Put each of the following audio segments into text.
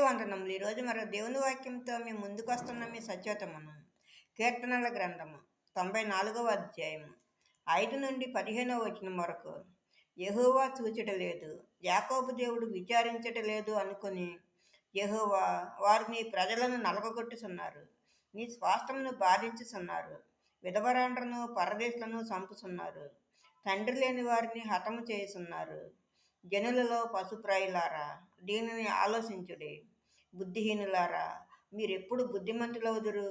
వందనములు. ఈరోజు మరో దేవుని వాక్యంతో మీ ముందుకొస్తున్న మీ సత్యోతమను. కీర్తనల గ్రంథము 94వ అధ్యాయము 5-15వ వచనం వరకు. యెహోవా చూచుట లేదు, యాకోబు దేవుడు విచారించట లేదు అనుకుని, యెహోవా, వారు నీ ప్రజలను నలగగొట్టుచున్నారు, నీ స్వాస్థ్యమును బాధించుచున్నారు. విధవరాండ్రను పరదేశులను చంపుచున్నారు, తండ్రి లేని వారిని హతము చేయుచున్నారు. జనులలో పశుప్రాయులారా, దీనిని ఆలోచించుడి. బుద్ధిహీనులారా, మీరెప్పుడు బుద్ధిమంతులవుదురు?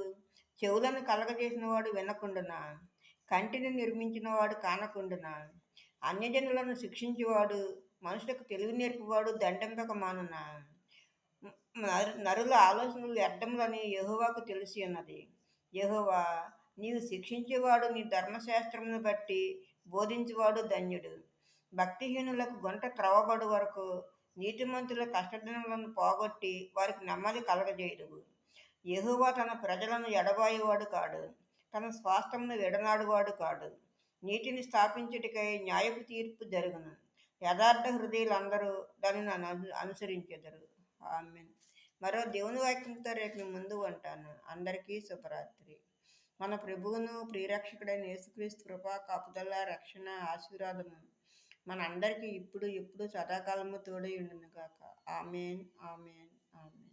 చెవులను కలగజేసిన వాడు వినకుండునా? కంటిని నిర్మించినవాడు కానకుండునా? అన్యజనులను శిక్షించేవాడు, మనుషులకు తెలివి నేర్పువాడు దండింపక మానునా? నరుల ఆలోచనలు వ్యర్థములని యెహోవాకు తెలిసి ఉన్నది. యెహోవా, నీవు శిక్షించేవాడు నీ ధర్మశాస్త్రమును బట్టి బోధించువాడు ధన్యుడు. భక్తిహీనులకు గుంట త్రవ్వబడు వరకు, నీతిమంతుల కష్టదినములను పోగొట్టి వారికి నెమ్మది కలగజేయుదువు. యెహోవా తన ప్రజలను ఎడబాయువాడు కాడు, తన స్వాస్థ్యమును విడనాడువాడు కాడు. నీతిని స్థాపించుటకై న్యాయపు తీర్పు జరుగును. యథార్థ హృదయులందరూ దానిని అనుసరించెదరు. ఆమేన్. మరో దేవుని వాక్యంతో రేపు మీ ముందు ఉంటాను. అందరికీ శుభరాత్రి. మన ప్రభువును ప్రియరక్షకుడైన యేసుక్రీస్తు కృపా, కాపుదల, రక్షణ, ఆశీర్వాదము మన అందరికీ ఇప్పుడు ఎప్పుడు సదాకాలము తోడై ఉండును గాక. ఆమేన్, ఆమేన్, ఆమేన్.